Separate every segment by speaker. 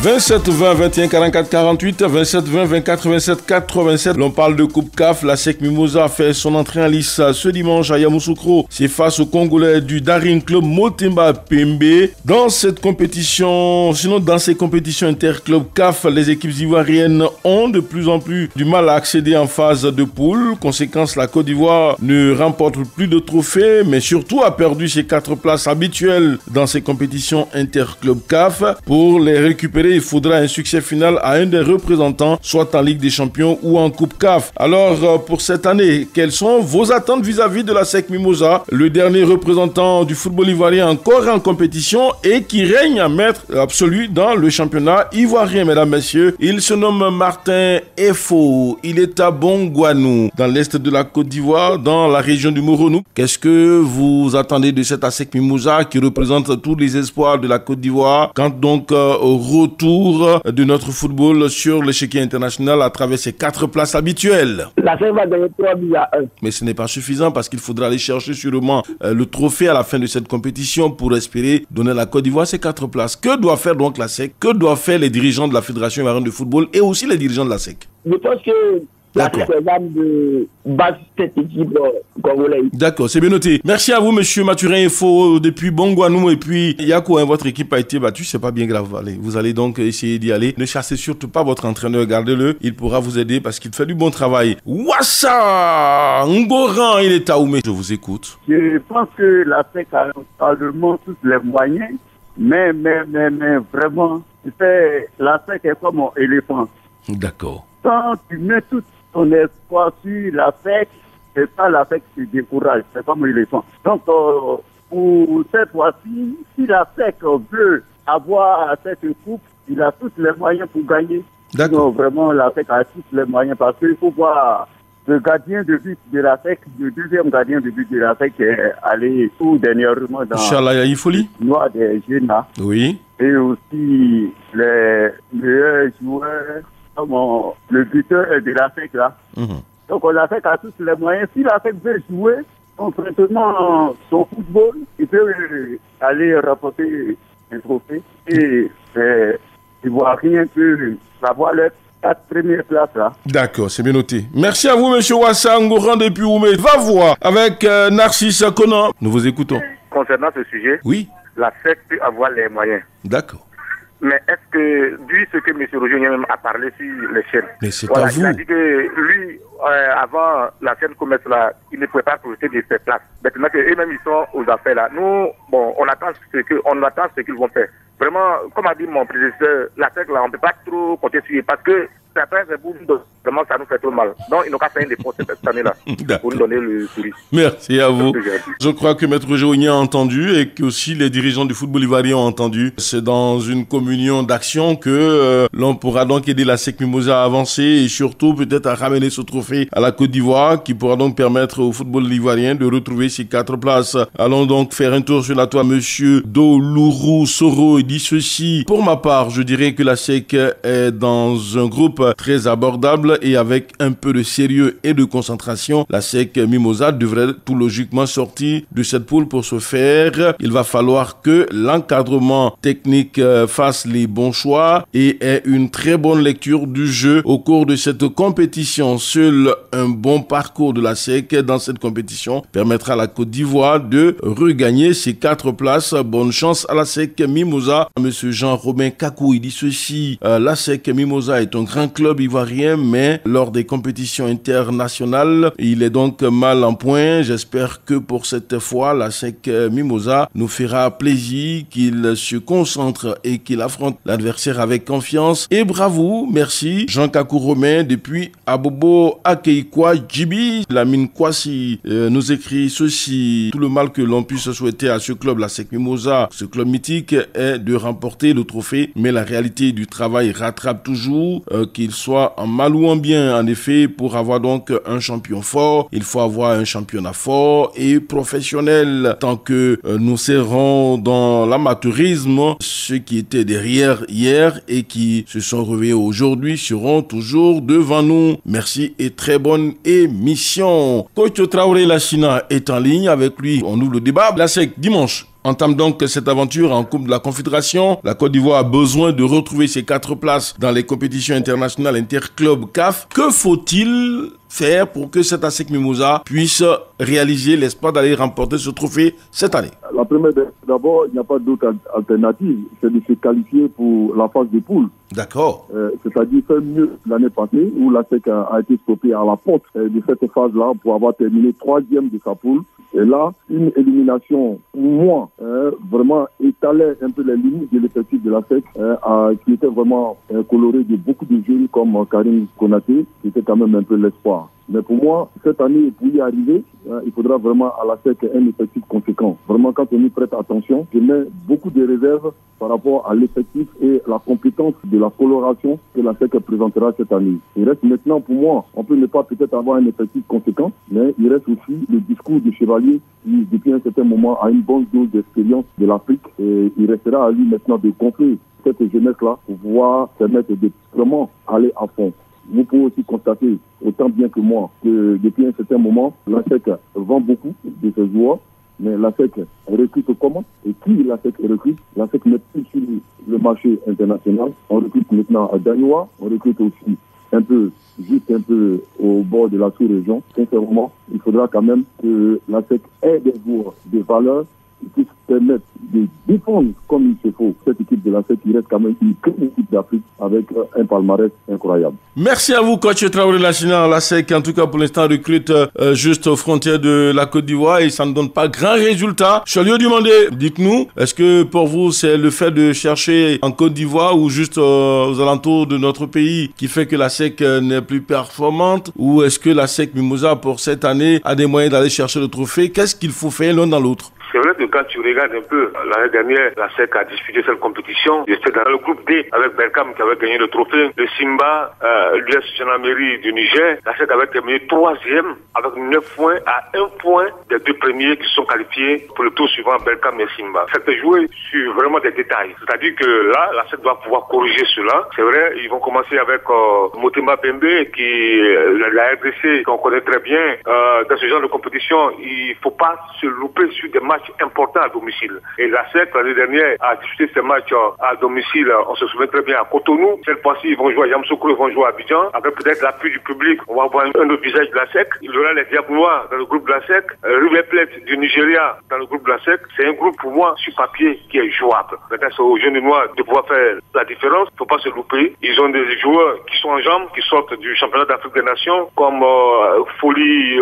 Speaker 1: 27 20 21 44 48, 27 20 24 27 87. L'on parle de Coupe CAF. La SEC Mimosa fait son entrée en lice ce dimanche à Yamoussoukro. C'est face aux Congolais du Daring Club Motema Pembe. Dans cette compétition, sinon dans ces compétitions interclub CAF, les équipes ivoiriennes ont de plus en plus du mal à accéder en phase de poule. Conséquence, la Côte d'Ivoire ne remporte plus de trophées, mais surtout a perdu ses 4 places habituelles dans ces compétitions interclub CAF. Pour les récupérer, il faudra un succès final à un des représentants, soit en Ligue des Champions ou en Coupe CAF. Alors, pour cette année, quelles sont vos attentes vis-à-vis de la SEC Mimosa, le dernier représentant du football ivoirien encore en compétition et qui règne à maître absolu dans le championnat ivoirien, mesdames, messieurs. Il se nomme Martin Efo. Il est à Bongouanou, dans l'est de la Côte d'Ivoire, dans la région du Moronou. Qu'est-ce que vous attendez de cette ASEC Mimosa qui représente tous les espoirs de la Côte d'Ivoire quant donc au retour de notre football sur l'échiquier international à travers ses 4 places habituelles?
Speaker 2: La SEC va gagner 3-1.
Speaker 1: Mais ce n'est pas suffisant parce qu'il faudra aller chercher sûrement le trophée à la fin de cette compétition pour espérer donner à la Côte d'Ivoire ces 4 places. Que doit faire donc la SEC? Que doivent faire les dirigeants de la Fédération ivoirienne de football et aussi les dirigeants de la SEC?
Speaker 2: Je pense que la programme de base cette équipe congolaise.
Speaker 1: D'accord, c'est bien noté. Merci à vous, monsieur Mathurin Info, depuis Bongouanou. Et puis, Yako, votre équipe a été battue, c'est pas bien grave. Allez, vous allez donc essayer d'y aller. Ne chassez surtout pas votre entraîneur, gardez-le. Il pourra vous aider parce qu'il fait du bon travail. Wassa Ngoran, il est à Oumé. Je vous écoute.
Speaker 3: Je pense que la SEC a probablement tous les moyens, mais vraiment, la SEC est comme un éléphant.
Speaker 1: D'accord.
Speaker 3: Quand tu mets tout ton espoir sur la SEC, c'est pas la SEC qui décourage, c'est comme l'éléphant. Donc, pour cette fois-ci, si la SEC veut avoir cette coupe, il a tous les moyens pour gagner.
Speaker 1: D'accord.
Speaker 3: Donc, vraiment, la SEC a tous les moyens parce qu'il faut voir le gardien de but de la SEC, le deuxième gardien de but de la SEC est allé tout dernièrement dans
Speaker 1: Inch'Allah Yaifoli.
Speaker 3: le noir des jeunes là.
Speaker 1: Oui.
Speaker 3: Et aussi les meilleurs joueurs, comme le buteur de la SEC là. Donc la SEC a tous les moyens. Si la SEC veut jouer concrètement son football, il peut aller rapporter un trophée. Et il ne voit rien que savoir les 4 premières places là. D'accord, c'est bien noté.
Speaker 1: Merci à vous, monsieur Wassa Ngoran depuis Oumé. Va voir avec Narcisse Conan. Nous vous écoutons.
Speaker 4: Concernant ce sujet,
Speaker 1: oui,
Speaker 4: la SEC peut avoir les moyens.
Speaker 1: D'accord.
Speaker 4: Mais est-ce que, vu ce que M. Roger même a parlé sur les chaînes,
Speaker 1: mais c'est
Speaker 4: voilà,
Speaker 1: à vous.
Speaker 4: Il a dit que lui, avant la chaîne commerce là, il ne pouvait pas profiter de ses places. Maintenant qu'eux-mêmes ils sont aux affaires là, nous, bon, on attend ce qu'ils vont faire. Vraiment, comme a dit mon prédécesseur, la SEC là, on ne peut pas trop compter sur eux parce que certains bouts, vraiment, ça nous fait trop mal. Donc, ils n'ont qu'à faire un dépôt cette année-là pour nous donner le sourire.
Speaker 1: Merci à vous. Je crois que Maître Géouni a entendu et que aussi les dirigeants du football ivoirien ont entendu. C'est dans une communion d'action que l'on pourra donc aider la SEC Mimosa à avancer et surtout peut-être à ramener ce trophée à la Côte d'Ivoire qui pourra donc permettre au football ivoirien de retrouver ses 4 places. Allons donc faire un tour sur la toile. Monsieur Dolourou Soro dit ceci. Pour ma part, je dirais que la SEC est dans un groupe très abordable et avec un peu de sérieux et de concentration. La SEC Mimosa devrait tout logiquement sortir de cette poule. Pour ce faire, il va falloir que l'encadrement technique fasse les bons choix et ait une très bonne lecture du jeu au cours de cette compétition. Seul un bon parcours de la SEC dans cette compétition permettra à la Côte d'Ivoire de regagner ses 4 places. Bonne chance à la SEC Mimosa. Monsieur Jean-Robin Kakou, il dit ceci. La SEC Mimosa est un grand club ivoirien, mais lors des compétitions internationales, il est donc mal en point. J'espère que pour cette fois, la SEC Mimosa nous fera plaisir, qu'il se concentre et qu'il affronte l'adversaire avec confiance. Et bravo, merci. Jean Kakou Romain depuis Abobo Akeikwa Djibi. Lamine Kwasi nous écrit ceci. Tout le mal que l'on puisse souhaiter à ce club, la SEC Mimosa, ce club mythique, est de remporter le trophée, mais la réalité du travail rattrape toujours, qu'il soit en mal ou en bien. En effet, pour avoir donc un champion fort, il faut avoir un championnat fort et professionnel. Tant que nous serons dans l'amateurisme, ceux qui étaient derrière hier et qui se sont réveillés aujourd'hui seront toujours devant nous. Merci et très bonne émission. Coach Traoré Lassina est en ligne. Avec lui, on ouvre le débat. La SEC dimanche entame donc cette aventure en Coupe de la Confédération. La Côte d'Ivoire a besoin de retrouver ses 4 places dans les compétitions internationales interclubs CAF. Que faut-il faire pour que cet ASEC Mimosas puisse réaliser l'espoir d'aller remporter ce trophée cette année?
Speaker 5: La première, d'abord, il n'y a pas d'autre alternative, c'est de se qualifier pour la phase de poule.
Speaker 1: D'accord.
Speaker 5: C'est-à-dire faire mieux l'année passée, où l'ASEC a été stoppé à la porte de cette phase-là pour avoir terminé 3e de sa poule. Et là, une élimination, moins, vraiment étalait un peu les limites de l'effectif de l'ASEC, qui était vraiment coloré de beaucoup de jeunes comme Karim Konaté, qui était quand même un peu l'espoir. Mais pour moi, cette année, pour y arriver, il faudra vraiment à l'ASEC un effectif conséquent. Vraiment, quand on y prête attention, je mets beaucoup de réserves par rapport à l'effectif et la compétence de la coloration que l'ASEC présentera cette année. Il reste maintenant, pour moi, on peut ne pas peut-être avoir un effectif conséquent, mais il reste aussi le discours du Chevalier qui, depuis un certain moment, a une bonne dose d'expérience de l'Afrique. Et il restera à lui maintenant de gonfler cette jeunesse-là pour pouvoir permettre de vraiment aller à fond. Vous pouvez aussi constater, autant bien que moi, que depuis un certain moment, l'ASEC vend beaucoup de ses joueurs, mais l'ASEC recrute comment? Et qui l'ASEC recrute? L'ASEC n'est plus sur le marché international. On recrute maintenant à Danois, on recrute aussi juste un peu au bord de la sous-région. Sincèrement, il faudra quand même que l'ASEC ait des joueurs de valeur qui puissent permettre de défendre comme il se faut cette équipe de l'ASEC qui reste quand même une grande équipe d'Afrique avec un palmarès incroyable.
Speaker 1: Merci à vous, coach Traoré Lassina. L'ASEC, en tout cas pour l'instant, recrute juste aux frontières de la Côte d'Ivoire et ça ne donne pas grand résultat. Je suis allé demander, dites-nous, est-ce que pour vous c'est le fait de chercher en Côte d'Ivoire ou juste aux alentours de notre pays qui fait que l'ASEC n'est plus performante, ou est-ce que l'ASEC Mimosas pour cette année a des moyens d'aller chercher le trophée? Qu'est-ce qu'il faut faire l'un dans l'autre?
Speaker 4: C'est vrai que quand tu regardes un peu, l'année dernière, la SEC a disputé cette compétition. J'étais dans le groupe D avec Berkane qui avait gagné le trophée. Le Simba, l'US Gendarmerie du Niger, la SEC avait terminé 3e avec 9 points à 1 point des 2 premiers qui sont qualifiés pour le tour suivant, Berkane et Simba. C'était joué sur vraiment des détails. C'est-à-dire que là, la SEC doit pouvoir corriger cela. C'est vrai, ils vont commencer avec Motema Pembe qui la RDC qu'on connaît très bien. Dans ce genre de compétition, il faut pas se louper sur des matchs important à domicile. Et la SEC, l'année dernière, a disputé ces matchs à domicile, on se souvient très bien, à Cotonou. Cette fois-ci, ils vont jouer à Yamoussoukro, ils vont jouer à Abidjan. Avec peut-être l'appui du public, on va avoir un autre visage de la SEC. Il y aura les Diables Noirs dans le groupe de la SEC, River Plate du Nigeria dans le groupe de la SEC. C'est un groupe, pour moi, sur papier, qui est jouable. Maintenant, c'est aux jeunes noirs de pouvoir faire la différence. Il ne faut pas se louper. Ils ont des joueurs qui sont en jambes, qui sortent du championnat d'Afrique des Nations, comme Folie,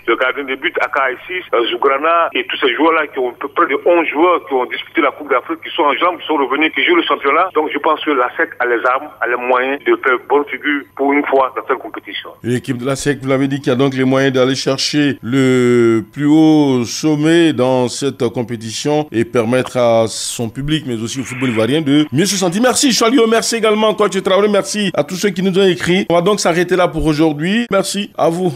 Speaker 4: le gardien de but, AK6, Zougrana et tous ces joueurs-là qui ont près de 11 joueurs qui ont disputé la Coupe d'Afrique, qui sont en jambes, qui sont revenus, qui jouent le championnat. Donc je pense que la SEC a les armes, a les moyens de faire bonne figure pour une fois dans cette compétition.
Speaker 1: L'équipe de la SEC, vous l'avez dit, qui a donc les moyens d'aller chercher le plus haut sommet dans cette compétition et permettre à son public, mais aussi au football ivoirien, de mieux se sentir. Merci Chalio, merci également coach Traoré, merci à tous ceux qui nous ont écrit. On va donc s'arrêter là pour aujourd'hui. Merci à vous.